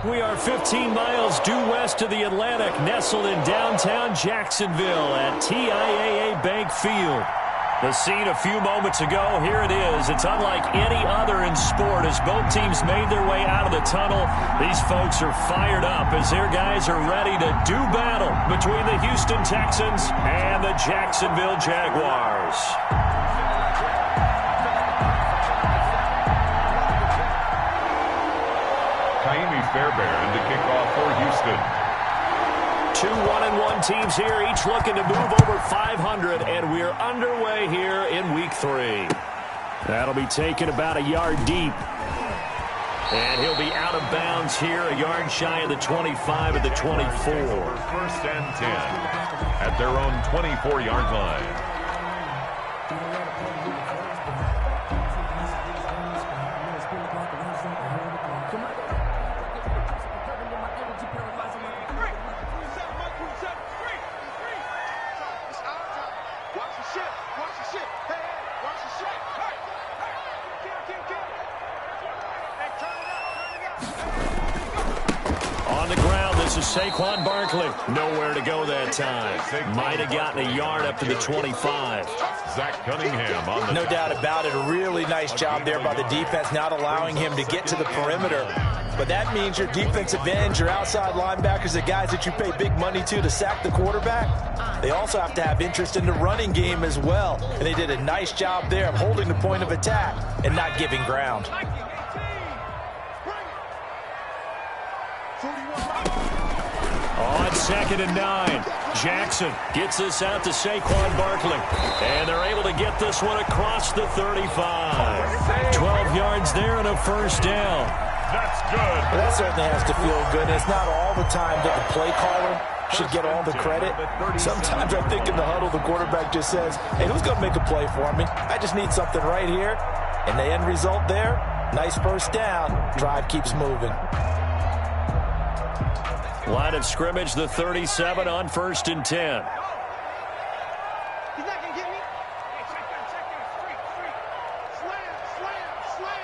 We are 15 miles due west of the Atlantic, nestled in downtown Jacksonville at TIAA Bank Field. The scene a few moments ago, here it is. It's unlike any other in sport as both teams made their way out of the tunnel. These folks are fired up as their guys are ready to do battle between the Houston Texans and the Jacksonville Jaguars. Ka'imi Fairbairn to kick off for Houston. Two 1-1 teams here, each looking to move over 500, and we're underway here in week 3. That'll be taken about a yard deep. And he'll be out of bounds here, a yard shy of the 25 at the 24. First and 10 at their own 24-yard line. Saquon Barkley, nowhere to go that time. Might have gotten a yard up to the 25. Zach Cunningham on the No doubt about it. A really nice job there by the defense, not allowing him to get to the perimeter. But that means your defensive ends, your outside linebackers, the guys that you pay big money to sack the quarterback, they also have to have interest in the running game as well. And they did a nice job there of holding the point of attack and not giving ground. On 2nd and 9, Jackson gets this out to Saquon Barkley. And they're able to get this one across the 35. 12 yards there and a first down. That's good. Well, that certainly has to feel good. And it's not all the time that the play caller should get all the credit. Sometimes I think in the huddle, the quarterback just says, hey, who's going to make a play for me? I just need something right here. And the end result there, nice first down. Drive keeps moving. Line of scrimmage, the 37 on 1st and 10. He's not going to get me. Hey, check down. Street. Slam.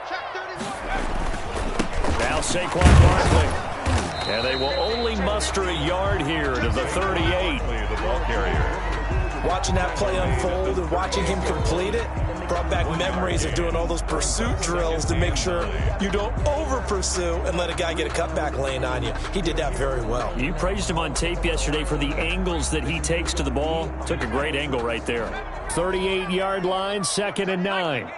Check 31. Now Saquon Barkley. And they will only muster a yard here to the 38. The ball carrier. Watching that play unfold and watching him complete it brought back memories of doing all those pursuit drills to make sure you don't over-pursue and let a guy get a cutback lane on you. He did that very well. You praised him on tape yesterday for the angles that he takes to the ball. Took a great angle right there. 38-yard line, 2nd and 9.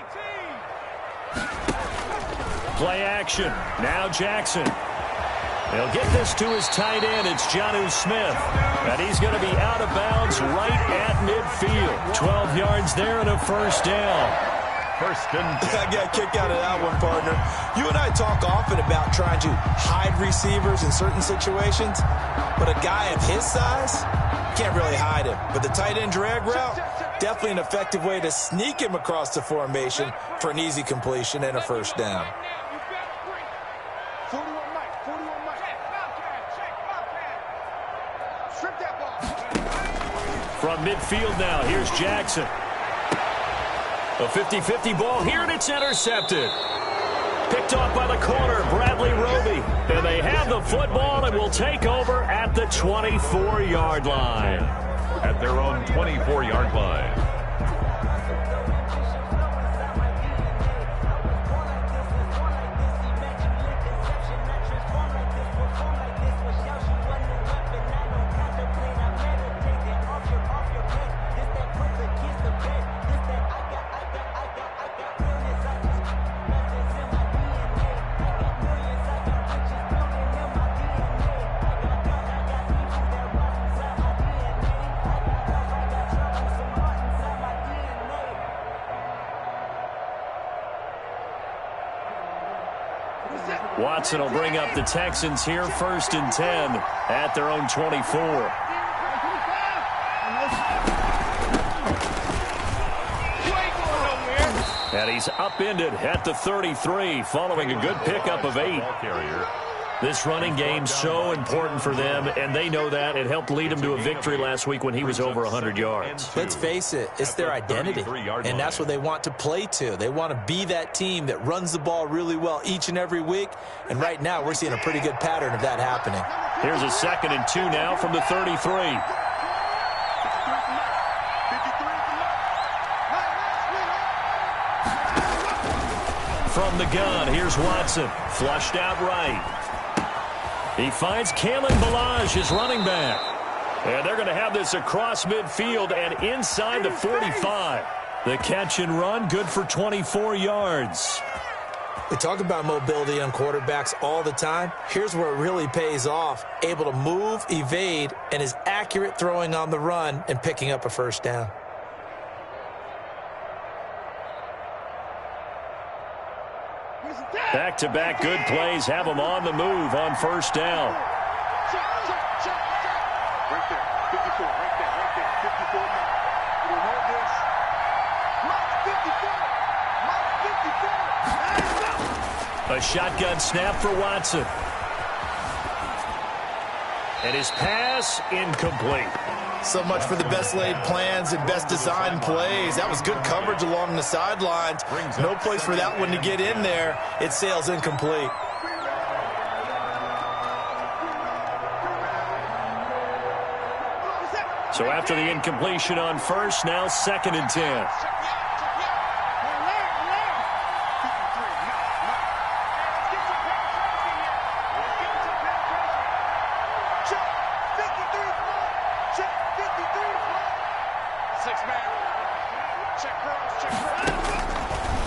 Play action. Now Jackson. He'll get this to his tight end. It's Jonnu Smith. And he's going to be out of bounds right at midfield. 12 yards there and a first down. First and I got a kick out of that one, partner. You and I talk often about trying to hide receivers in certain situations. But a guy of his size, can't really hide him. But the tight end drag route, definitely an effective way to sneak him across the formation for an easy completion and a first down. From midfield now, here's Jackson. A 50-50 ball here, and it's intercepted. Picked off by the corner, Bradley Roby. And they have the football and will take over at the 24-yard line. At their own 24-yard line. Watson will bring up the Texans here, 1st and 10 at their own 24. And he's upended at the 33 following a good pickup of 8. This running game so important for them, and they know that. It helped lead them to a victory last week when he was over 100 yards. Let's face it, it's their identity, and that's what they want to play to. They want to be that team that runs the ball really well each and every week, and right now we're seeing a pretty good pattern of that happening. Here's a 2nd and 2 now from the 33. From the gun, here's Watson. Flushed out right. He finds Kalen Ballage, his running back. And they're going to have this across midfield and inside the 45. The catch and run, good for 24 yards. We talk about mobility on quarterbacks all the time. Here's where it really pays off. Able to move, evade, and is accurate throwing on the run and picking up a first down. Back-to-back good plays have them on the move on first down. Check. Right there. 54. Right there. 54 now. You heard this? Mike 54. A shotgun snap for Watson. And his pass incomplete. So much for the best laid plans and best designed plays. That was good coverage along the sidelines. No place for that one to get in there. It sails incomplete. So after the incompletion on first, now 2nd and 10.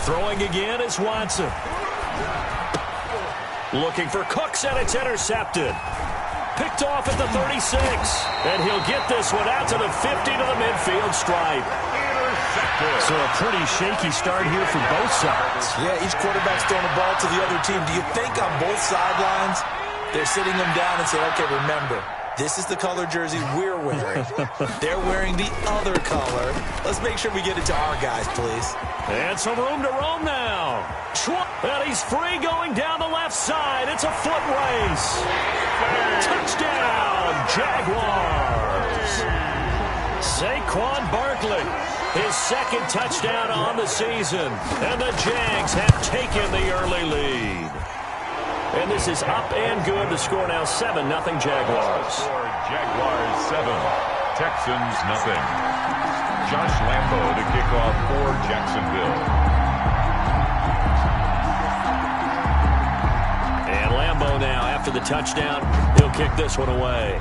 Throwing again is Watson. Looking for Cooks, and it's intercepted. Picked off at the 36. And he'll get this one out to the 50 to the midfield stripe. So a pretty shaky start here for both sides. Yeah, each quarterback's throwing the ball to the other team. Do you think on both sidelines they're sitting them down and saying, okay, remember, this is the color jersey we're wearing. They're wearing the other color. Let's make sure we get it to our guys, please. And some room to roam now. And he's free going down the left side. It's a foot race. Touchdown, Jaguars. Saquon Barkley, his 2nd touchdown on the season. And the Jags have taken the early lead. And this is up and good. The score now 7-0 Jaguars. Jaguars 7, Texans nothing. Josh Lambo to kick off for Jacksonville. And Lambo now, after the touchdown, he'll kick this one away.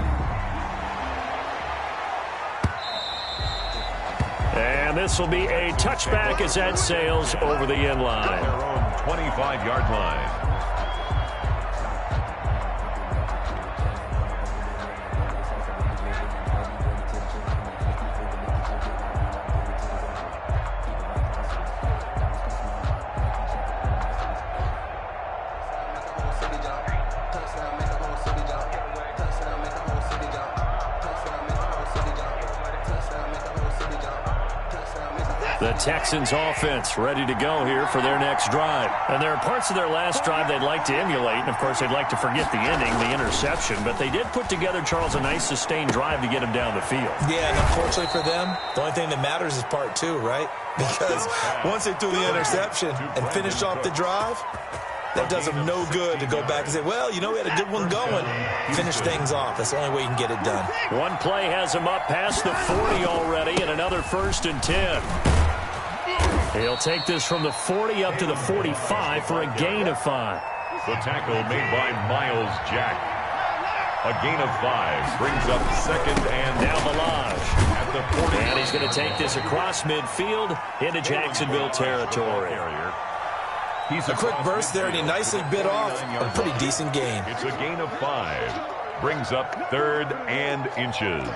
And this will be a touchback as that sails over the end line. Their own 25-yard line. The Texans offense ready to go here for their next drive. And there are parts of their last drive they'd like to emulate, and of course they'd like to forget the ending, the interception, but they did put together, Charles, a nice sustained drive to get him down the field. Yeah, and unfortunately for them, the only thing that matters is part 2, right? Because once they threw the interception and finished off the drive, that does them no good to go back and say, well, you know, we had a good one going. Finish things off. That's the only way you can get it done. One play has him up past the 40 already, and another 1st and 10. He'll take this from the 40 up to the 45 for a gain of 5. The tackle made by Miles Jack. A gain of 5 brings up 2nd and now Ballage at the 40. And he's going to take this across midfield into Jacksonville territory. He's a quick burst there, and he nicely bit off a pretty decent gain. It's a gain of 5. Brings up 3rd and inches.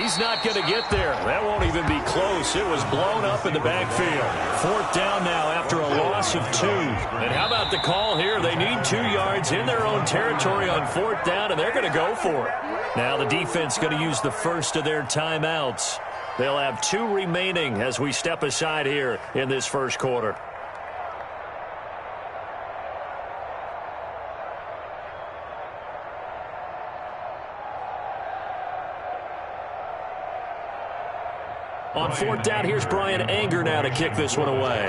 He's not going to get there. That won't even be close. It was blown up in the backfield. 4th down now after a loss of 2. And how about the call here? They need 2 yards in their own territory on 4th down, and they're going to go for it. Now the defense going to use the first of their timeouts. They'll have 2 remaining as we step aside here in this first quarter. On 4th down, here's Brian Anger now to kick this one away.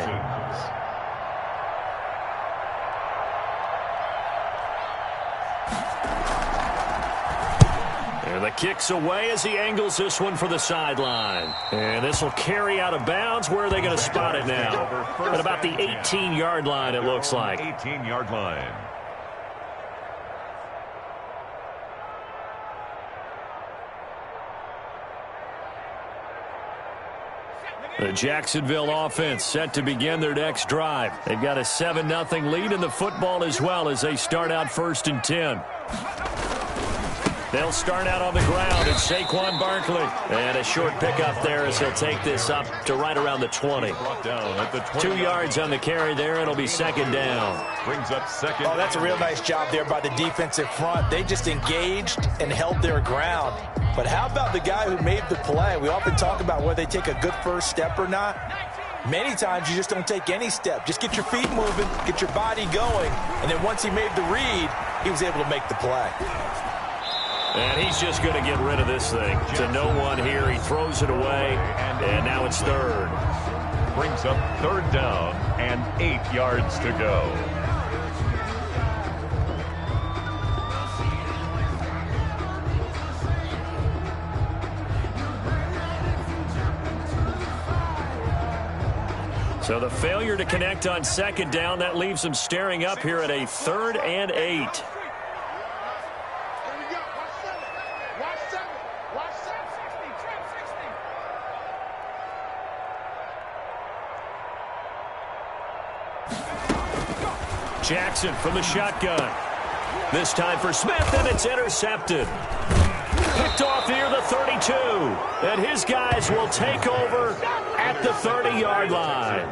And the kick's away as he angles this one for the sideline. And this will carry out of bounds. Where are they going to spot it now? At about the 18-yard line, it looks like. 18-yard line. The Jacksonville offense set to begin their next drive. They've got a 7-0 lead in the football as well as they start out 1st and 10. They'll start out on the ground. It's Saquon Barkley. And a short pickup there as he'll take this up to right around the 20. 2 yards on the carry there. It'll be 2nd down. Brings up 2nd. Oh, that's a real nice job there by the defensive front. They just engaged and held their ground. But how about the guy who made the play? We often talk about whether they take a good first step or not. Many times you just don't take any step. Just get your feet moving, get your body going, and then once he made the read, he was able to make the play. And he's just going to get rid of this thing. To no one here. He throws it away, and now it's 3rd. Brings up 3rd down and 8 yards to go. So the failure to connect on 2nd down, that leaves them staring up here at a 3rd and 8. Jackson from the shotgun. This time for Smith, and it's intercepted. Picked off near the 32. And his guys will take over at the 30-yard line.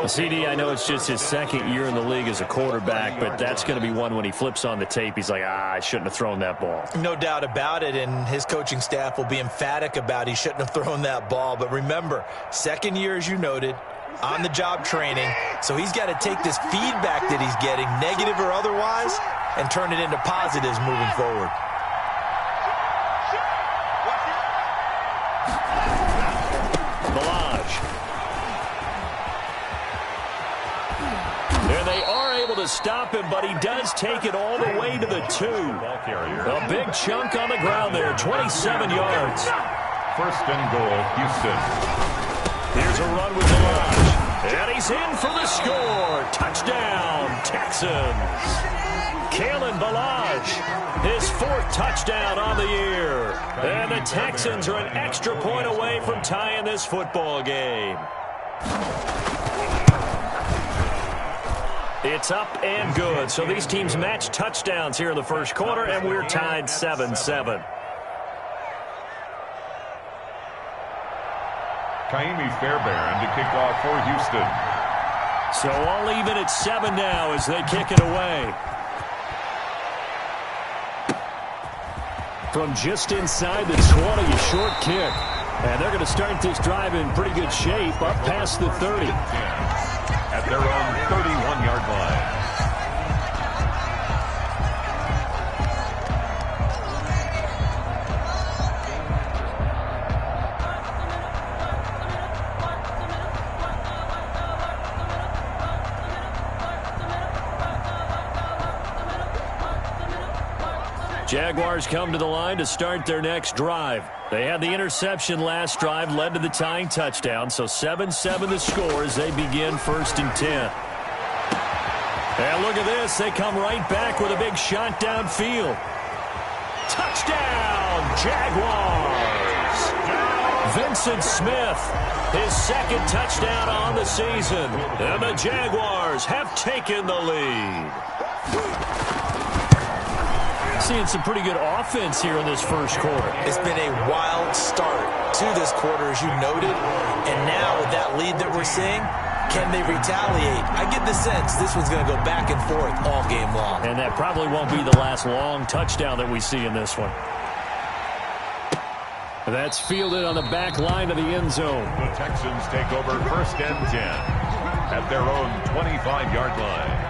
CD, I know it's just his 2nd year in the league as a quarterback, but that's going to be one when he flips on the tape. He's like, I shouldn't have thrown that ball. No doubt about it, and his coaching staff will be emphatic about he shouldn't have thrown that ball. But remember, 2nd year, as you noted, on-the-job training, so he's got to take this feedback that he's getting, negative or otherwise, and turn it into positives moving forward. To stop him, but he does take it all the way to the 2. A big chunk on the ground there, 27 yards. 1st and goal, Houston. Here's a run with Ballage, and he's in for the score. Touchdown, Texans. Kalen Ballage, his 4th touchdown on the year. And the Texans are an extra point away from tying this football game. It's up and good. So these teams match touchdowns here in the first quarter, and we're tied 7-7. Kaimi Fairbairn to kick off for Houston. So all even at 7 now as they kick it away. From just inside the 20, a short kick. And they're going to start this drive in pretty good shape, up past the 30. At their own 31-yard line. Jaguars come to the line to start their next drive. They had the interception last drive, led to the tying touchdown, so 7-7 the score as they begin 1st and 10. And look at this. They come right back with a big shot downfield. Touchdown, Jaguars! Vincent Smith, his 2nd touchdown on the season. And the Jaguars have taken the lead. seeing some pretty good offense here in this first quarter. It's been a wild start to this quarter, as you noted. And now with that lead that we're seeing, can they retaliate? I get the sense this one's going to go back and forth all game long. And that probably won't be the last long touchdown that we see in this one. That's fielded on the back line of the end zone. The Texans take over 1st and 10 at their own 25-yard line.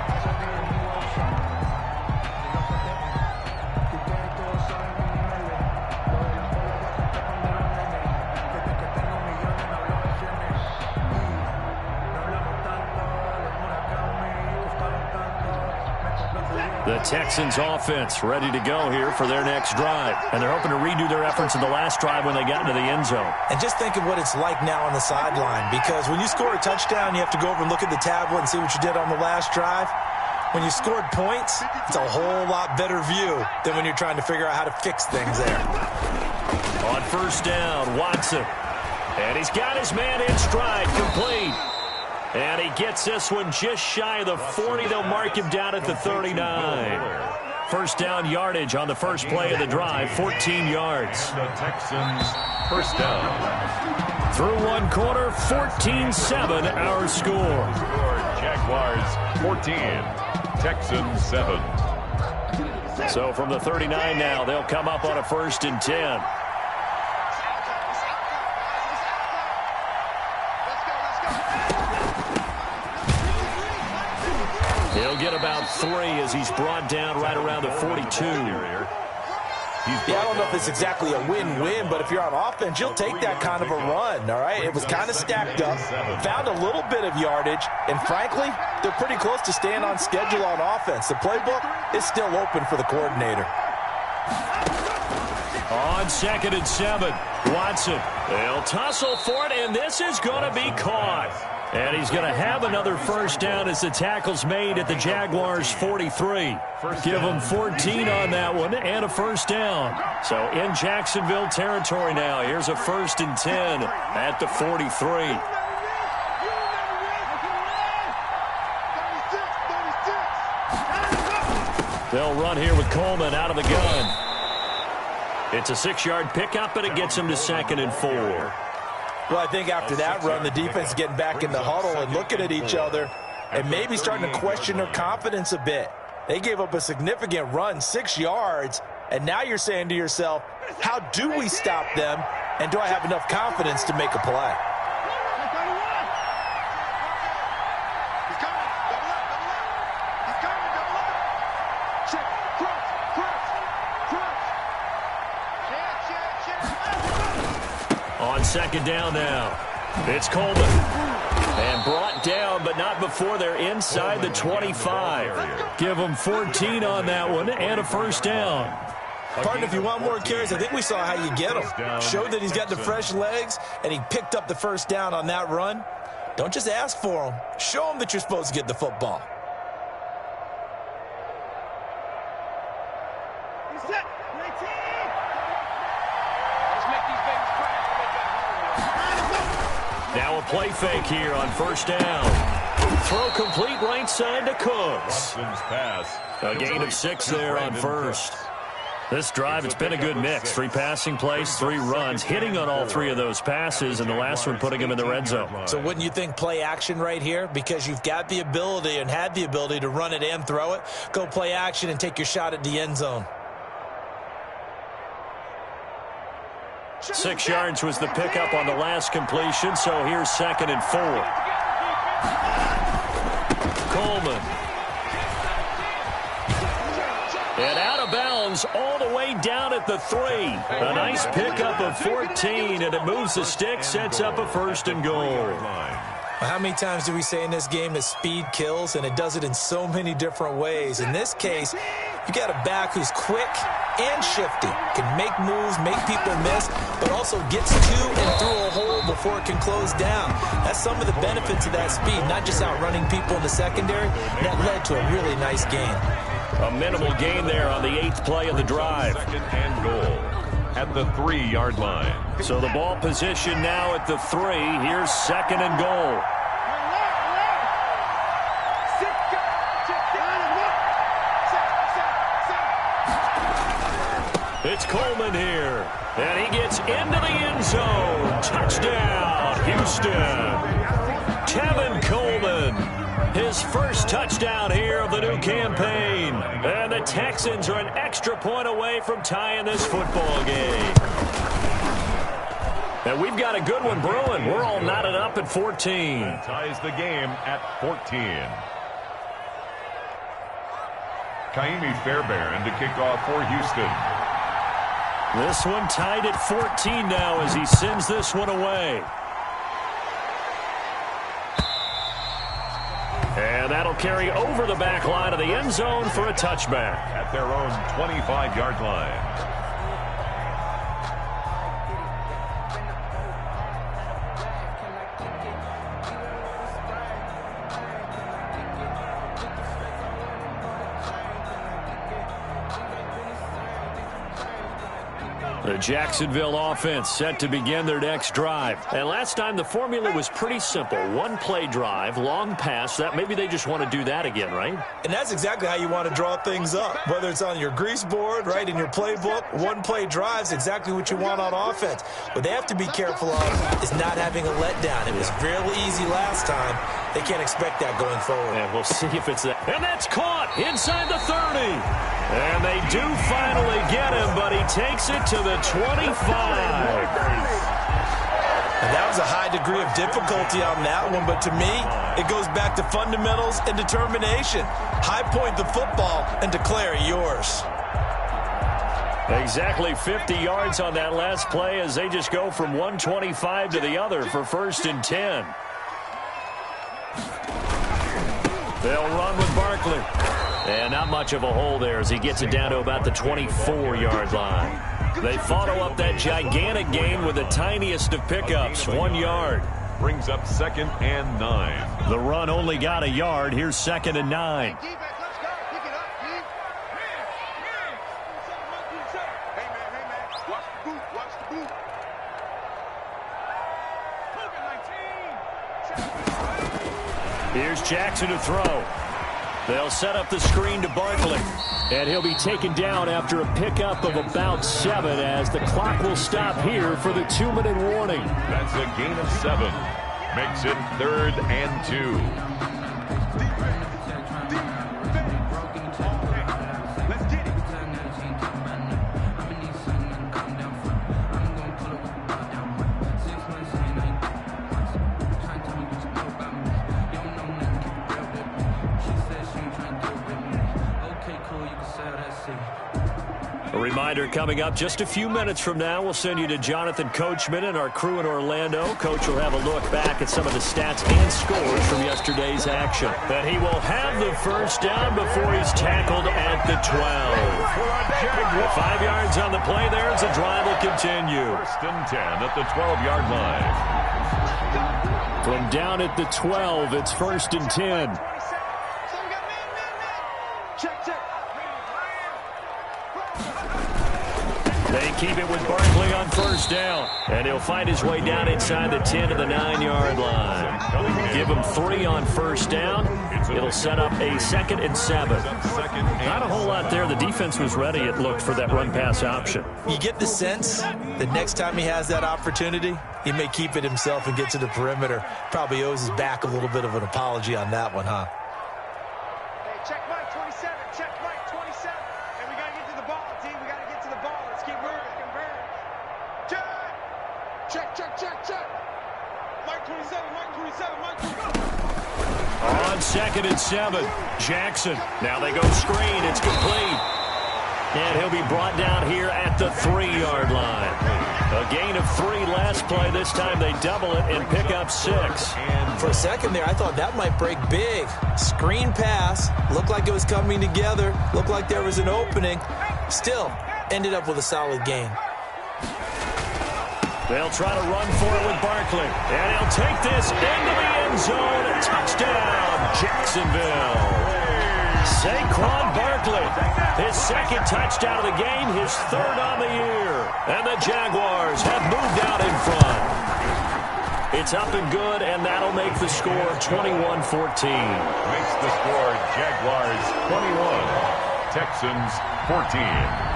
The Texans offense ready to go here for their next drive. And they're hoping to redo their efforts in the last drive when they got into the end zone. And just think of what it's like now on the sideline, because when you score a touchdown, you have to go over and look at the tablet and see what you did on the last drive. When you scored points, it's a whole lot better view than when you're trying to figure out how to fix things there. On 1st down, Watson. And he's got his man in stride, complete. And he gets this one just shy of the 40. They'll mark him down at the 39. 1st down yardage on the first play of the drive, 14 yards. The Texans 1st down. Through one quarter, 14-7 our score. Jaguars 14, Texans 7. So from the 39 now, they'll come up on a 1st and 10. He'll get about 3 as he's brought down right around the 42. Yeah, I don't know if it's exactly a win-win, but if you're on offense, you'll take that kind of a run, all right? It was kind of stacked up, found a little bit of yardage, and frankly, they're pretty close to staying on schedule on offense. The playbook is still open for the coordinator. On 2nd and 7, Watson. They'll tussle for it, and this is going to be caught. And he's going to have another 1st down as the tackle's made at the Jaguars' 43. Give them 14 on that one and a 1st down. So in Jacksonville territory now. Here's a 1st and 10 at the 43. They'll run here with Coleman out of the gun. It's a 6-yard pickup, and it gets him to 2nd and 4. Well, I think after that run, the defense is getting back in the huddle and looking at each other and maybe starting to question their confidence a bit. They gave up a significant run, 6 yards, and now you're saying to yourself, how do we stop them, and do I have enough confidence to make a play? On 2nd down now, it's Coleman. And brought down, but not before they're inside the 25. Give them 14 on that one and a 1st down. Pardon, if you want more carries, I think we saw how you get him. Showed that he's got the fresh legs, and he picked up the 1st down on that run. Don't just ask for him. Show him that you're supposed to get the football. Now a play fake here on 1st down. Throw complete right side to Cooks. A gain of 6 there on 1st. This drive, it's been a good mix. 3 passing plays, 3 runs, hitting on all 3 of those passes, and the last one putting him in the red zone. So wouldn't you think play action right here? Because you've got the ability and had the ability to run it and throw it. Go play action and take your shot at the end zone. 6 yards was the pickup on the last completion, so here's 2nd and 4. Coleman. And out of bounds all the way down at the 3. A nice pickup of 14, and it moves the stick, sets up a 1st and goal. How many times do we say in this game that speed kills, and it does it in so many different ways? In this case, you got a back who's quick and shifty, can make moves, make people miss, but also gets to and through a hole before it can close down. That's some of the benefits of that speed, not just outrunning people in the secondary. That led to a really nice gain. A minimal gain there on the 8th play of the drive. 2nd and goal at the 3-yard line. So the ball position now at the 3. Here's 2nd and goal. It's Coleman here. And he gets into the end zone. Touchdown, Houston. Tevin Coleman. His first touchdown here of the new campaign. And the Texans are an extra point away from tying this football game. And we've got a good one brewing. We're all knotted up at 14. That ties the game at 14. Kaimi Fairbairn to kick off for Houston. This one tied at 14 now as he sends this one away. And that'll carry over the back line of the end zone for a touchback. At their own 25-yard line. The Jacksonville offense set to begin their next drive. And last time the formula was pretty simple. One play drive, long pass. That maybe they just want to do that again, right? And that's exactly how you want to draw things up. Whether it's on your grease board, right, in your playbook, one play drive's exactly what you want on offense. What they have to be careful of is not having a letdown. It was real easy last time. They can't expect that going forward. And we'll see if it's that. And that's caught inside the 30. And they do finally get him, but he takes it to the 25. And that was a high degree of difficulty on that one, but to me, it goes back to fundamentals and determination. High point the football and declare it yours. Exactly 50 yards on that last play as they just go from 125 to the other for 1st and 10. They'll run with Barkley. And not much of a hole there as he gets it down to about the 24-yard line. They follow up that gigantic gain with the tiniest of pickups, 1 yard. Brings up 2nd and 9. The run only got a yard. Here's 2nd and 9. Here's Jackson to throw. They'll set up the screen to Barkley. And he'll be taken down after a pickup of about 7 as the clock will stop here for the 2-minute warning. That's a gain of 7. Makes it 3rd and 2. A reminder coming up just a few minutes from now. We'll send you to Jonathan Coachman and our crew in Orlando. Coach will have a look back at some of the stats and scores from yesterday's action. But he will have the first down before he's tackled at the 12. 5 yards on the play there as the drive will continue. 1st and 10 at the 12-yard line. From down at the 12, it's 1st and 10. They keep it with Barkley on 1st down. And he'll find his way down inside the 10 to the 9-yard line. Give him 3 on 1st down. It'll set up a 2nd and 7. Not a whole lot there. The defense was ready, it looked, for that run-pass option. You get the sense that next time he has that opportunity, he may keep it himself and get to the perimeter. Probably owes his back a little bit of an apology on that one, huh? Check Mike 27. Check Mike 27. And we got to get to the ball, team. We got to get to the ball. Let's keep moving. Check. Mike 27. Mike 27. Mike 27. On 2nd and 7, Jackson. Now they go screen. It's complete. And he'll be brought down here at the 3-yard line. A gain of 3 last play. This time they double it and pick up 6. And for a second there, I thought that might break big. Screen pass. Looked like it was coming together. Looked like there was an opening. Still, ended up with a solid gain. They'll try to run for it with Barkley. And he'll take this into the end zone. A touchdown, Jacksonville. Saquon Barkley, his 2nd touchdown of the game, his 3rd on the year. And the Jaguars have moved out in front. It's up and good, and that'll make the score 21-14. Makes the score Jaguars 21, Texans 14.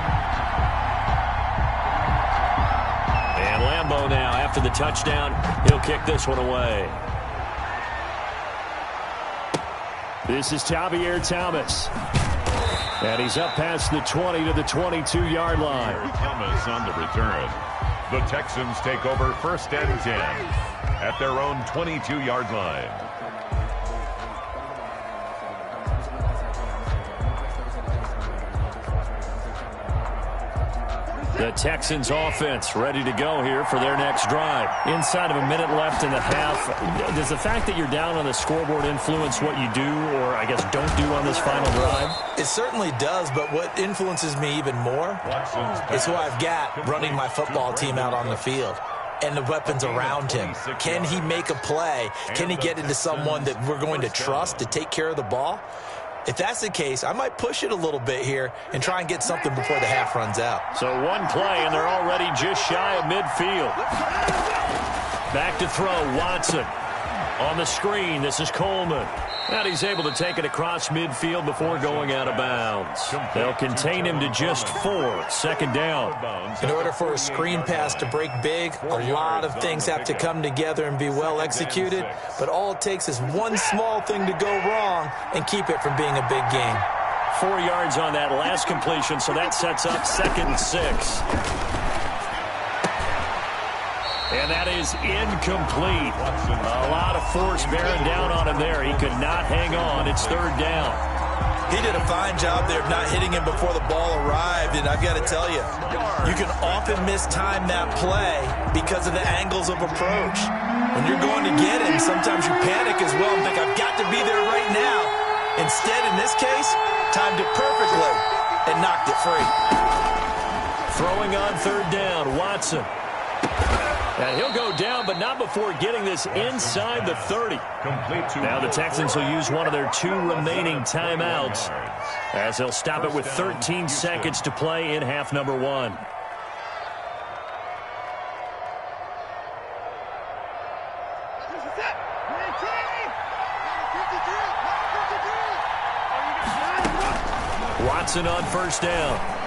after the touchdown. He'll kick this one away. This is Javier Thomas. And he's up past the 20 to the 22-yard line. Thomas on the return. The Texans take over 1st and 10 at their own 22-yard line. The Texans offense ready to go here for their next drive. Inside of a minute left in the half. Does the fact that you're down on the scoreboard influence what you do, or I guess don't do on this final drive? It certainly does, but what influences me even more is who I've got running my football team out on the field and the weapons around him. Can he make a play? Can he get into someone that we're going to trust to take care of the ball? If that's the case, I might push it a little bit here and try and get something before the half runs out. So one play, and they're already just shy of midfield. Back to throw, Watson. On the screen, this is Coleman. And he's able to take it across midfield before going out of bounds. They'll contain him to just 4. Second down. In order for a screen pass to break big, a lot of things have to come together and be well executed. But all it takes is one small thing to go wrong and keep it from being a big game. 4 yards on that last completion, so that sets up 2nd and 6. And that is incomplete. A lot of force bearing down on him there. He could not hang on. It's 3rd down. He did a fine job there of not hitting him before the ball arrived. And I've got to tell you, you can often mistime that play because of the angles of approach. When you're going to get him, sometimes you panic as well and think, I've got to be there right now. Instead, in this case, timed it perfectly and knocked it free. Throwing on 3rd down, Watson. And he'll go down, but not before getting this inside the 30. Now the Texans will use one of their 2 remaining timeouts as they'll stop it with 13 seconds to play in half number 1. Watson on 1st down.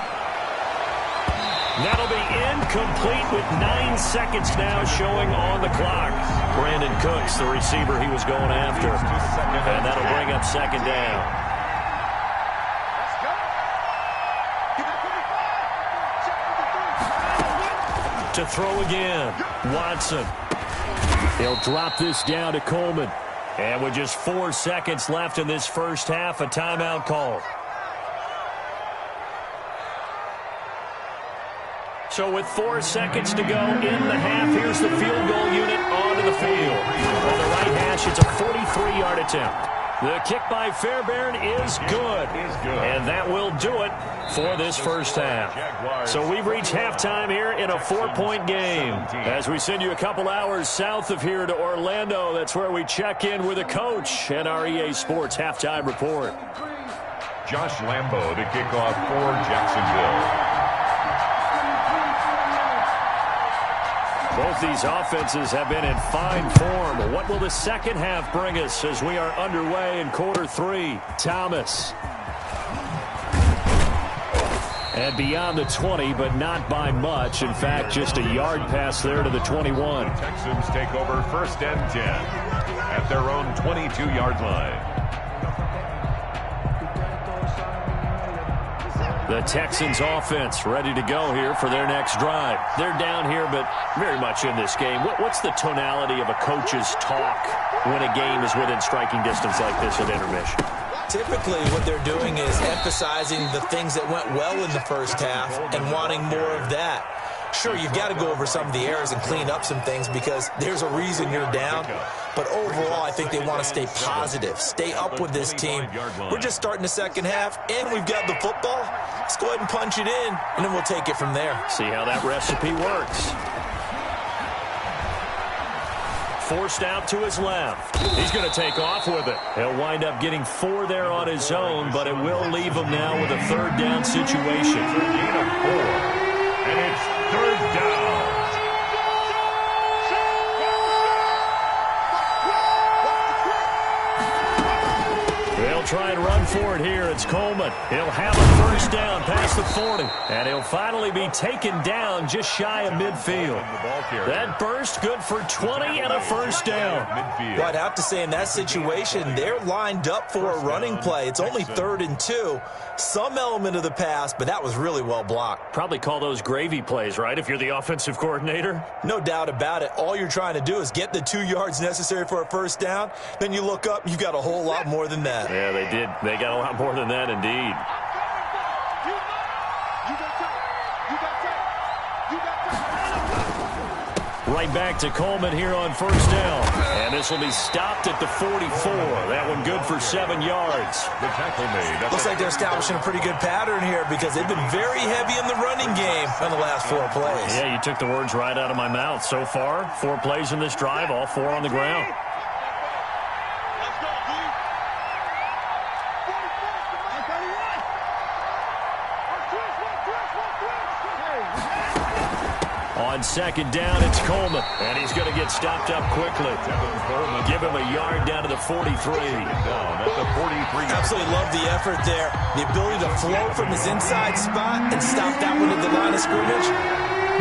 That'll be incomplete with 9 seconds now showing on the clock. Brandon Cooks, the receiver he was going after. And that'll bring up 2nd down. To throw again, Watson. He'll drop this down to Coleman. And with just 4 seconds left in this first half, a timeout call. So with 4 seconds to go in the half, here's the field goal unit onto the field. On the right hash, it's a 43-yard attempt. The kick by Fairbairn is good. And that will do it for this first half. So we've reached halftime here in a 4-point game. As we send you a couple hours south of here to Orlando, that's where we check in with the coach and our EA Sports halftime report. Josh Lambo to kick off for Jacksonville. Both these offenses have been in fine form. What will the second half bring us as we are underway in quarter 3? Thomas. And beyond the 20, but not by much. In fact, just a yard pass there to the 21. The Texans take over 1st and 10 at their own 22-yard line. The Texans offense ready to go here for their next drive. They're down here, but very much in this game. What's the tonality of a coach's talk when a game is within striking distance like this at intermission? Typically, what they're doing is emphasizing the things that went well in the first half and wanting more of that. Sure, you've got to go over some of the errors and clean up some things because there's a reason you're down. But overall, I think they want to stay positive, stay up with this team. We're just starting the second half, and we've got the football. Let's go ahead and punch it in, and then we'll take it from there. See how that recipe works. Forced out to his left. He's going to take off with it. He'll wind up getting 4 there on his own, but it will leave him now with a 3rd down situation. And it's 3rd down. They'll try and run for it here It's Coleman. He'll have a first down past the 40. And he'll finally be taken down just shy of midfield. That burst good for 20 and a first down. Well, I'd have to say in that situation, they're lined up for a running play. It's only 3rd and 2. Some element of the pass, but that was really well blocked. Probably call those gravy plays, right, if you're the offensive coordinator? No doubt about it. All you're trying to do is get the 2 yards necessary for a first down. Then you look up, you got a whole lot more than that. Yeah, they did. They got a lot more than that, indeed. Right back to Coleman here on first down. And this will be stopped at the 44. That one good for 7 yards. The tackle made. Looks like they're establishing a pretty good pattern here because they've been very heavy in the running game in the last 4 plays. Yeah, you took the words right out of my mouth. So far, 4 plays in this drive, all 4 on the ground. On second down, it's Coleman. And he's going to get stopped up quickly. Give him a yard down to the 43. Down at the 43. Absolutely love the effort there. The ability to flow from his inside spot and stop that one at the line of scrimmage.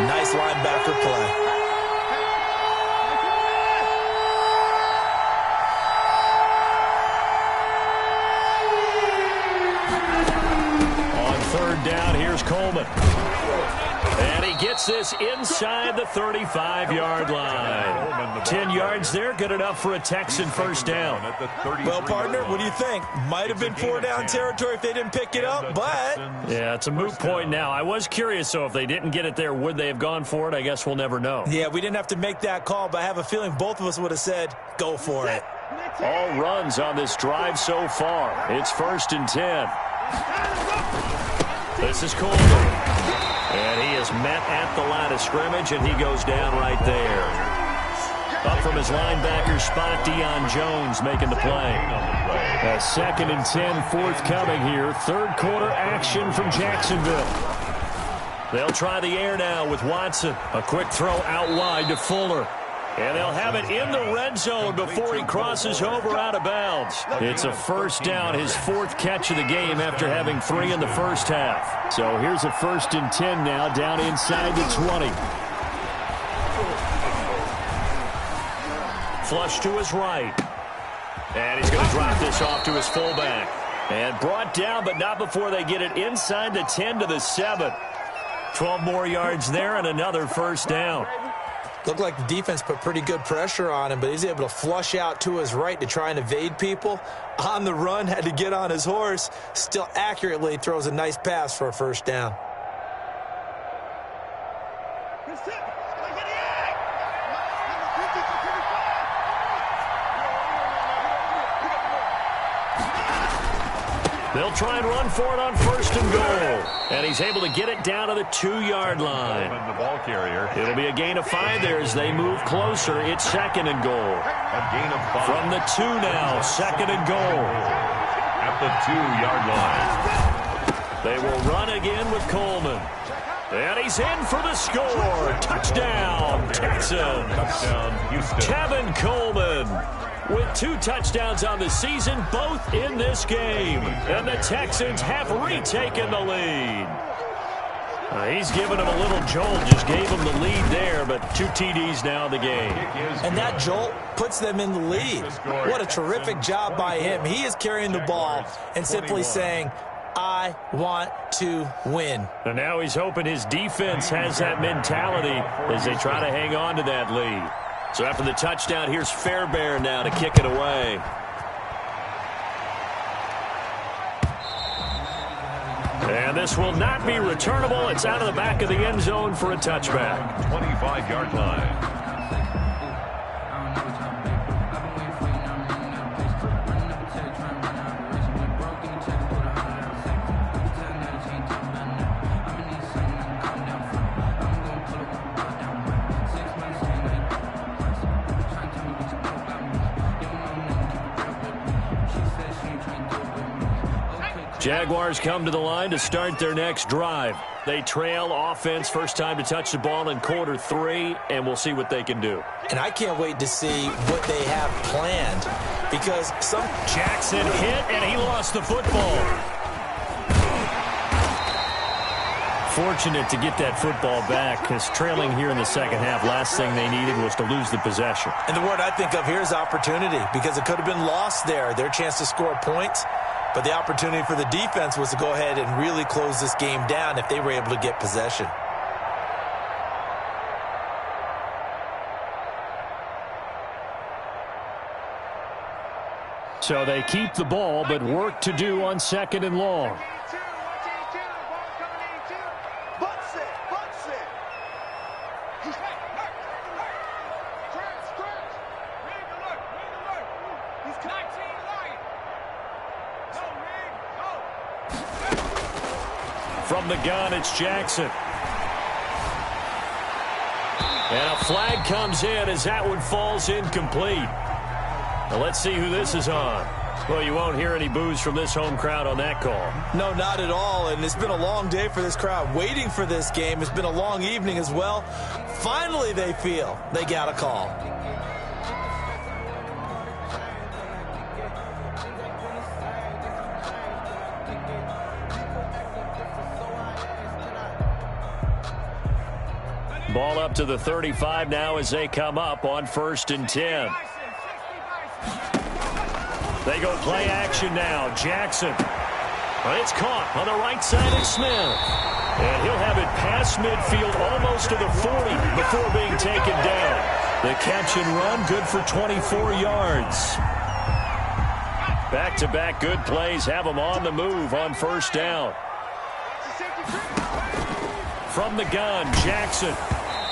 Nice linebacker play. On third down, here's Coleman. And he gets this inside the 35-yard line. 10 yards there, good enough for a Texan first down. Well, partner, what do you think? Might have been 4-down territory if they didn't pick it up, but... Yeah, it's a moot point now. I was curious, so if they didn't get it there, would they have gone for it? I guess we'll never know. Yeah, we didn't have to make that call, but I have a feeling both of us would have said, go for it. All runs on this drive so far. It's 1st and 10. This is Coleman. And he is met at the line of scrimmage, and he goes down right there. Up from his linebacker spot, Deion Jones making the play. A 2nd and 10 forthcoming here. 3rd quarter action from Jacksonville. They'll try the air now with Watson. A quick throw out wide to Fuller. And they'll have it in the red zone before he crosses over out of bounds. It's a first down, his 4th catch of the game after having 3 in the first half. So here's a 1st and 10 now, down inside the 20. Flush to his right. And he's going to drop this off to his fullback. And brought down, but not before they get it inside the 10 to the 7. 12 more yards there and another first down. Looked like the defense put pretty good pressure on him, but he's able to flush out to his right to try and evade people. On the run, had to get on his horse. Still accurately throws a nice pass for a first down. They'll try and run for it on 1st and goal. And he's able to get it down to the 2-yard line. The ball carrier. It'll be a gain of 5 there as they move closer. It's 2nd and goal. A gain of 5. From the 2 now, 2nd and goal. At the 2-yard line. They will run again with Coleman. And he's in for the score. Touchdown, Texans. Touchdown, Houston. Tevin Coleman with 2 touchdowns on the season, both in this game. And the Texans have retaken the lead. He's given him a little jolt, just gave him the lead there, but 2 TDs now in the game. And that jolt puts them in the lead. What a terrific job by him. He is carrying the ball and simply saying, I want to win. And now he's hoping his defense has that mentality as they try to hang on to that lead. So after the touchdown, here's Fairbairn now to kick it away. And this will not be returnable. It's out of the back of the end zone for a touchback. 25-yard line. Jaguars come to the line to start their next drive. They trail offense, first time to touch the ball in quarter 3, and we'll see what they can do. And I can't wait to see what they have planned because Jackson hit, and he lost the football. Fortunate to get that football back because trailing here in the second half, last thing they needed was to lose the possession. And the word I think of here is opportunity because it could have been lost there, their chance to score points. But the opportunity for the defense was to go ahead and really close this game down if they were able to get possession. So they keep the ball, but work to do on 2nd and long. From the gun, it's Jackson. And a flag comes in as that one falls incomplete. Now let's see who this is on. Well, you won't hear any boos from this home crowd on that call. No, not at all. And it's been a long day for this crowd waiting for this game. It's been a long evening as well. Finally, they feel they got a call. Ball up to the 35 now as they come up on 1st and 10. They go play action now. Jackson. It's caught on the right side of Smith. And he'll have it past midfield almost to the 40 before being taken down. The catch and run good for 24 yards. Back-to-back good plays have them on the move on 1st down. From the gun, Jackson.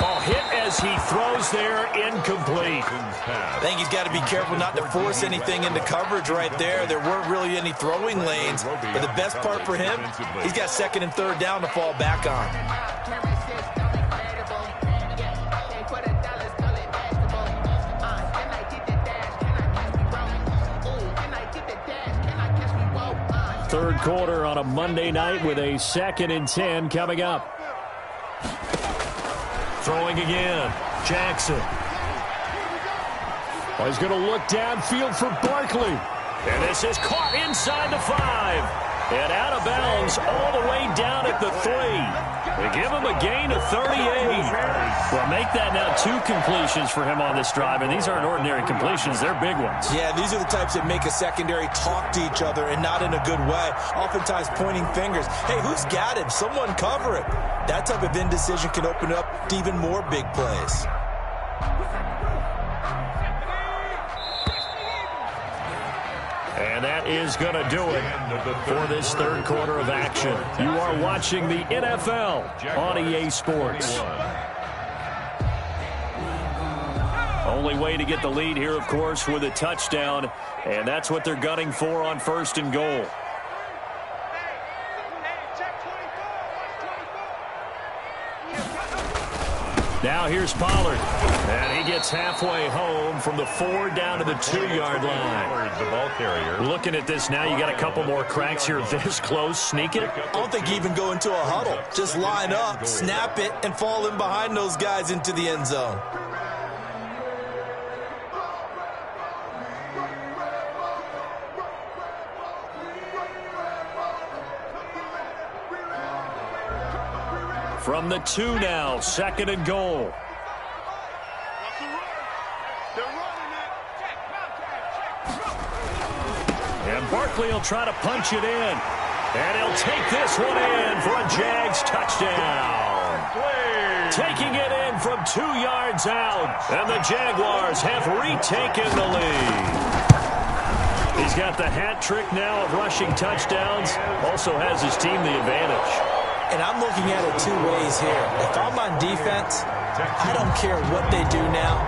Oh, hit as he throws there, incomplete. I think he's got to be careful not to force anything into coverage right there. There weren't really any throwing lanes, but the best part for him, he's got 2nd and 3rd down to fall back on. Third quarter on a Monday night with a 2nd and 10 coming up. Throwing again. Jackson. Oh, he's going to look downfield for Barkley. And this is caught inside the 5. And out of bounds all the way down at the 3. They give him a gain of 38. Well, make that now 2 completions for him on this drive. And these aren't ordinary completions. They're big ones. Yeah, these are the types that make a secondary talk to each other and not in a good way. Oftentimes pointing fingers. Hey, who's got him? Someone cover it. That type of indecision can open up to even more big plays. And that is going to do it for this third quarter of action. You are watching the NFL on EA Sports. Only way to get the lead here, of course, with a touchdown, and that's what they're gunning for on 1st and goal. Now here's Pollard. And he gets halfway home from the 4 down to the 2-yard line. The ball carrier. Looking at this now, you got a couple more cracks here this close. Sneak it. I don't think you even go into a huddle. Just line up, snap it, and fall in behind those guys into the end zone. From the 2 now, 2nd and goal. And Barkley will try to punch it in. And he'll take this one in for a Jags touchdown. Taking it in from 2 yards out. And the Jaguars have retaken the lead. He's got the hat trick now of rushing touchdowns. Also has his team the advantage. And I'm looking at it 2 ways here. If I'm on defense, I don't care what they do now.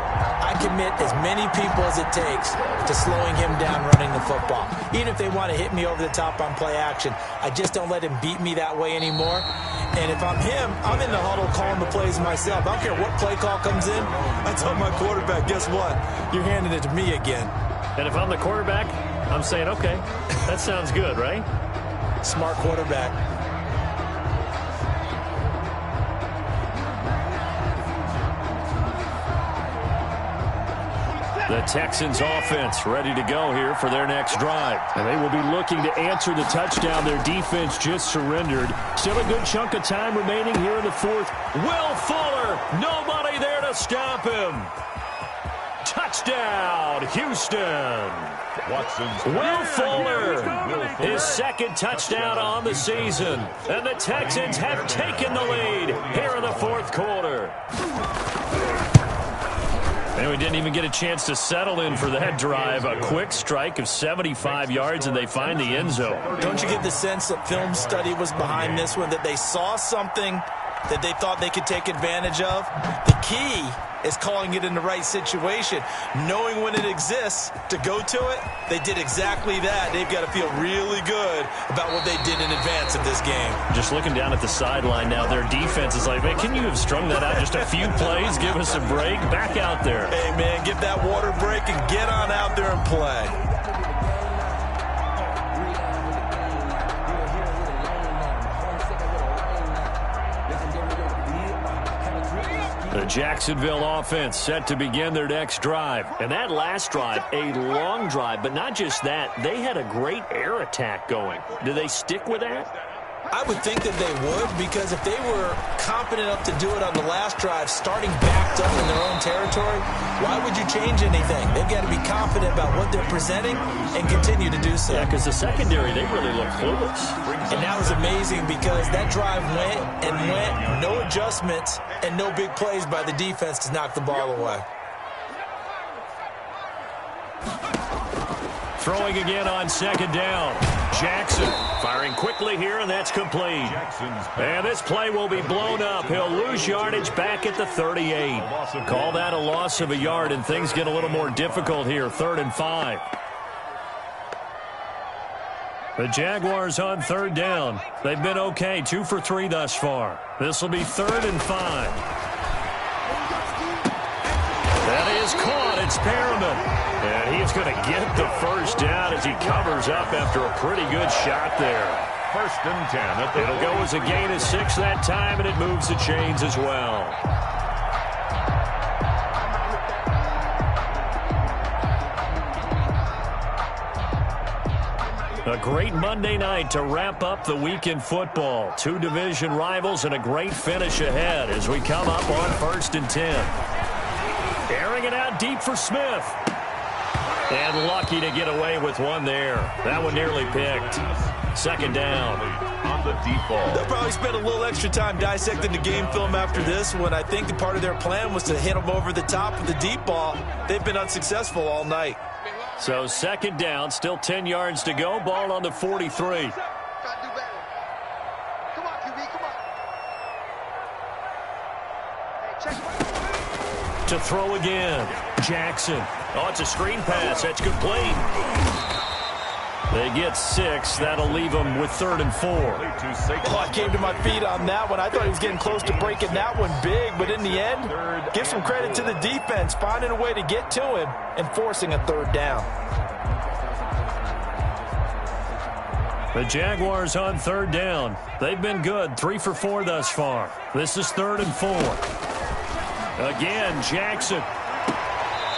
I commit as many people as it takes to slowing him down running the football. Even if they want to hit me over the top on play action, I just don't let him beat me that way anymore. And if I'm him, I'm in the huddle calling the plays myself. I don't care what play call comes in. I tell my quarterback, guess what? You're handing it to me again. And if I'm the quarterback, I'm saying, okay, that sounds good, right? Smart quarterback. The Texans offense ready to go here for their next drive. And they will be looking to answer the touchdown their defense just surrendered. Still a good chunk of time remaining here in the fourth. Will Fuller, nobody there to stop him. Touchdown, Houston. Will Fuller, his second touchdown on the season. And the Texans have taken the lead here in the fourth quarter. And we didn't even get a chance to settle in for that drive. A quick strike of 75 yards, and they find the end zone. Don't you get the sense that film study was behind this one, that they saw something that they thought they could take advantage of? The key is calling it in the right situation, knowing when it exists to go to it. They did exactly that. They've got to feel really good about what they did in advance of this game. Just looking down at the sideline now, their defense is like, man, can you have strung that out just a few plays? Give us a break. Back out there. Hey, man, give that water break and get on out there and play. The Jacksonville offense set to begin their next drive. And that last drive, a long drive, but not just that. They had a great air attack going. Do they stick with that? I would think that they would, because if they were confident enough to do it on the last drive, starting backed up in their own territory, why would you change anything? They've got to be confident about what they're presenting and continue to do so. Yeah, because the secondary, they really look clueless. And that was amazing because that drive went and went, no adjustments and no big plays by the defense to knock the ball away. Throwing again on second down. Jackson firing quickly here, and that's complete. And this play will be blown up. He'll lose yardage back at the 38. Call that a loss of a yard, and things get a little more difficult here. 3rd and 5. The Jaguars on 3rd down. They've been okay, 2 for 3 thus far. This will be 3rd and 5. That is caught. It's Perriman. And he's going to get the first down as he covers up after a pretty good shot there. 1st and 10. It'll go as a gain of 6 that time, and it moves the chains as well. A great Monday night to wrap up the week in football. 2 division rivals and a great finish ahead as we come up on 1st and 10. Airing it out deep for Smith. And lucky to get away with one there. That one nearly picked. 2nd down. On the deep ball. They'll probably spend a little extra time dissecting the game film after this one. I think the part of their plan was to hit them over the top with the deep ball. They've been unsuccessful all night. So 2nd down, still 10 yards to go. Ball on the 43. To throw again. Jackson. Oh, it's a screen pass. That's complete. They get 6. That'll leave them with 3rd and 4. Oh, I came to my feet on that one. I thought he was getting close to breaking that one big, but in the end, give some credit to the defense, finding a way to get to him and forcing a 3rd down. The Jaguars on 3rd down. They've been good, 3 for 4 thus far. This is 3rd and 4. Again, Jackson.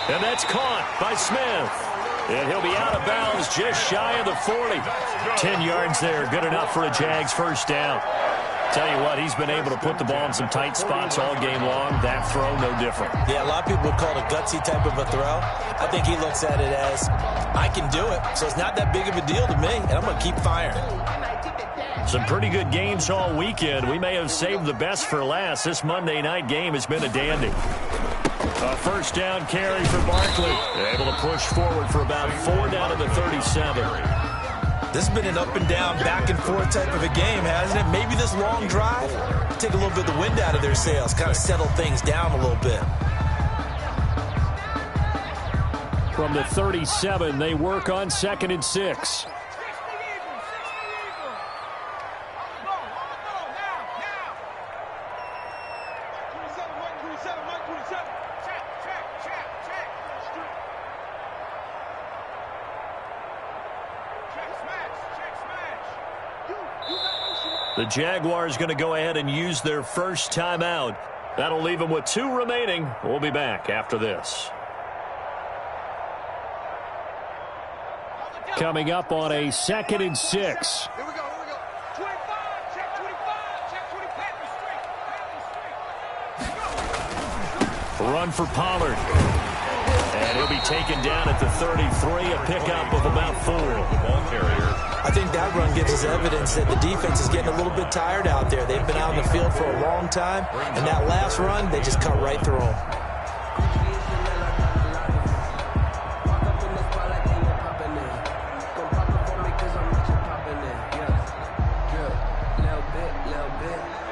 And that's caught by Smith. And he'll be out of bounds just shy of the 40. 10 yards there, good enough for a Jags first down. Tell you what, he's been able to put the ball in some tight spots all game long. That throw, no different. Yeah, a lot of people would call it a gutsy type of a throw. I think he looks at it as, I can do it, so it's not that big of a deal to me, and I'm going to keep firing. Some pretty good games all weekend. We may have saved the best for last. This Monday night game has been a dandy. A first down carry for Barkley. Able to push forward for about 4 down to the 37. This has been an up and down, back and forth type of a game, hasn't it? Maybe this long drive, take a little bit of the wind out of their sails, kind of settle things down a little bit. From the 37, they work on 2nd and 6. The Jaguars going to go ahead and use their first timeout. That'll leave them with 2 remaining. We'll be back after this. coming up on a 2nd and 6. Here we go. 25, check 25, check 20, Run for Pollard. And he'll be taken down at the 33, a pickup of about 4. Ball carrier. I think that run gives us evidence that the defense is getting a little bit tired out there. They've been out in the field for a long time, and that last run, they just cut right through them.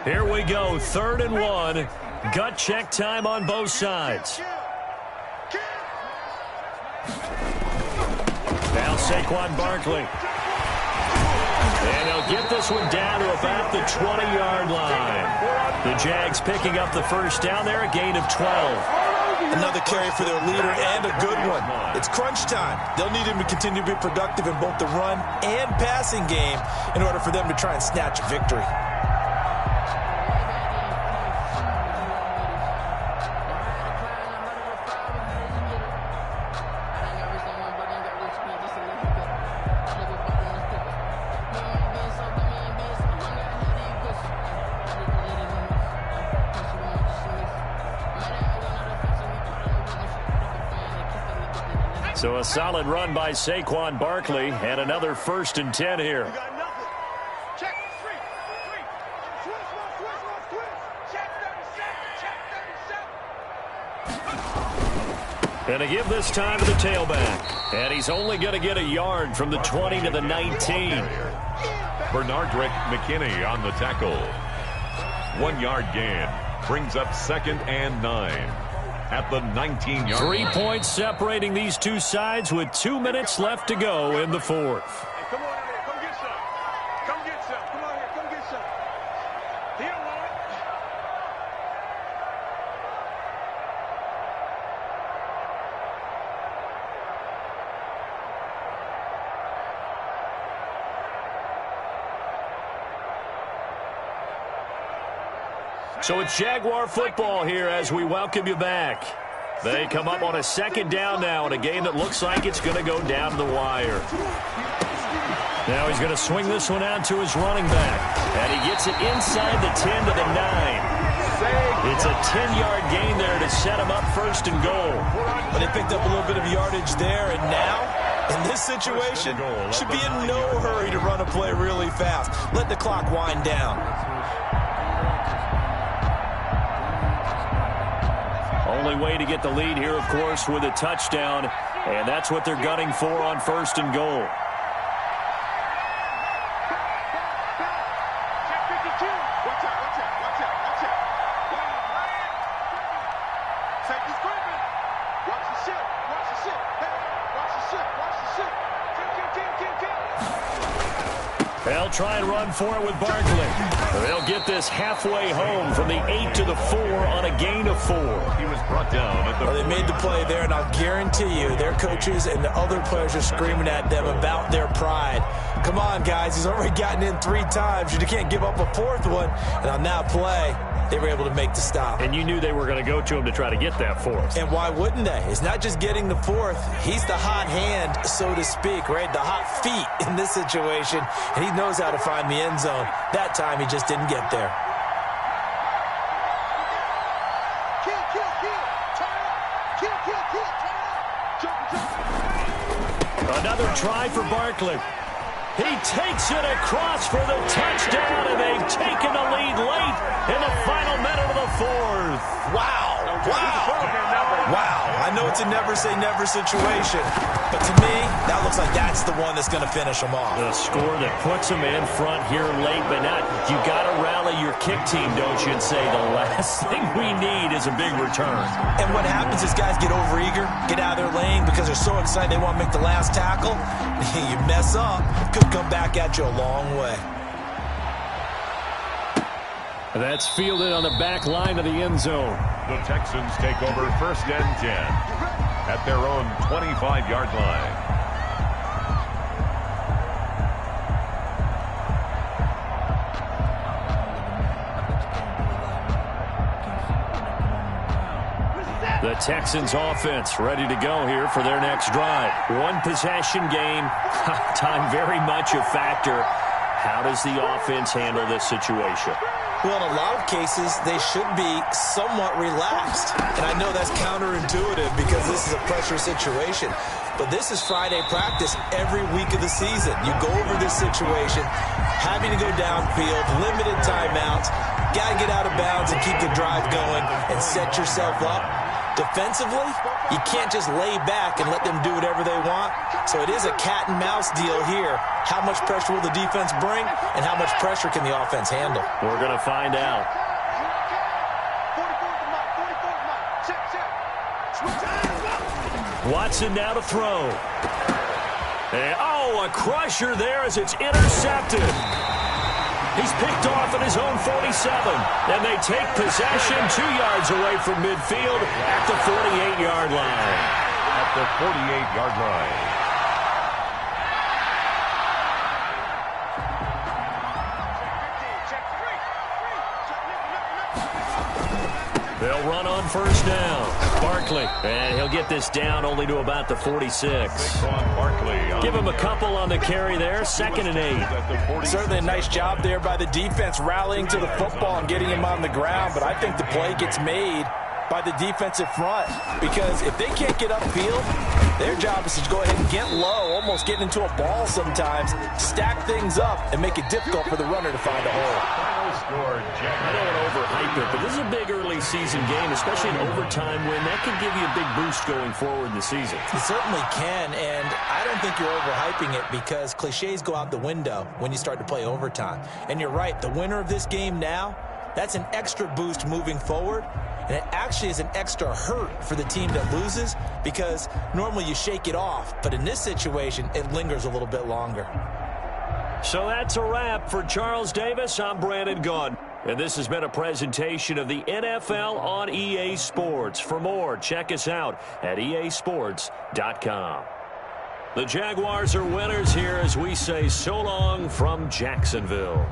Here we go, 3rd and 1. Gut check time on both sides. Now Saquon Barkley. And they'll get this one down to about the 20-yard line. The Jags picking up the first down there, a gain of 12. Another carry for their leader and a good one. It's crunch time. They'll need him to continue to be productive in both the run and passing game in order for them to try and snatch a victory. So a solid run by Saquon Barkley and another 1st and 10 here. You got nothing. Check 3. Twist. Check 37. And to give this time to the tailback. And he's only going to get a yard from the 20 to the 19. Bernardrick McKinney on the tackle. 1-yard gain. Brings up 2nd and 9. At the 19-yard 3 line. points separating these two sides with 2 minutes left to go in the 4th. Hey, come on in here. Come get some. Come get some. Come on here. Come get some. He don't want it. So it's Jaguar football here as we welcome you back. They come up on a 2nd down now in a game that looks like it's going to go down to the wire. Now he's going to swing this one out to his running back. And he gets it inside the 10 to the 9. It's a 10-yard gain there to set him up 1st and goal. But they picked up a little bit of yardage there, and now, in this situation, should be in no hurry to run a play really fast. Let the clock wind down. Only way to get the lead here, of course, with a touchdown. And that's what they're gunning for on 1st and goal. Check 52. Watch out. Safety scraping. Watch the ship. Hey, watch the ship. They'll try and run for it with Barkley. They'll get this halfway home from the 8 to the 4 on a gain of 4. He was brought down at the... Well, they made the play there, and I'll guarantee you their coaches and the other players are screaming at them about their pride. Come on, guys. He's already gotten in 3 times. You can't give up a 4th one. And on that play, they were able to make the stop. And you knew they were going to go to him to try to get that 4th. And why wouldn't they? It's not just getting the 4th. He's the hot hand, so to speak, right? The hot feet in this situation. And he knows how to find the end zone. That time, he just didn't get there. Another try for Barkley. He takes it across for the touchdown, and they've taken the lead late in the final minute of the 4th. Wow. I know it's a never-say-never situation, but to me, that looks like that's the one that's going to finish them off. The score that puts them in front here late, but not. You got to rally your kick team, don't you, and say the last thing we need is a big return. And what happens is guys get overeager, get out of their lane because they're so excited they want to make the last tackle. You mess up, it could come back at you a long way. That's fielded on the back line of the end zone. The Texans take over 1st and 10 at their own 25-yard line. The Texans offense ready to go here for their next drive. One possession game. Time very much a factor. How does the offense handle this situation? Well, in a lot of cases, they should be somewhat relaxed. And I know that's counterintuitive because this is a pressure situation. But this is Friday practice every week of the season. You go over this situation, having to go downfield, limited timeouts, got to get out of bounds and keep the drive going and set yourself up. Defensively, you can't just lay back and let them do whatever they want. So it is a cat and mouse deal here. How much pressure will the defense bring, and how much pressure can the offense handle? We're going to find out. Watson now to throw. And, a crusher there as it's intercepted. He's picked off at his own 47. And they take possession 2 yards away from midfield at the 48-yard line. At the 48-yard line. They'll run on first down. Barkley, and he'll get this down only to about the 46. Give him a couple on the carry there, 2nd and 8. Certainly a nice job there by the defense rallying to the football and getting him on the ground, but I think the play gets made by the defensive front because if they can't get upfield, their job is to go ahead and get low, almost get into a ball sometimes, stack things up, and make it difficult for the runner to find a hole. I don't want to overhype it, but this is a big early season game, especially an overtime win. That could give you a big boost going forward in the season. It certainly can, and I don't think you're overhyping it because cliches go out the window when you start to play overtime. And you're right, the winner of this game now, that's an extra boost moving forward, and it actually is an extra hurt for the team that loses because normally you shake it off, but in this situation, it lingers a little bit longer. So that's a wrap for Charles Davis. I'm Brandon Gaudin. And this has been a presentation of the NFL on EA Sports. For more, check us out at easports.com. The Jaguars are winners here as we say so long from Jacksonville.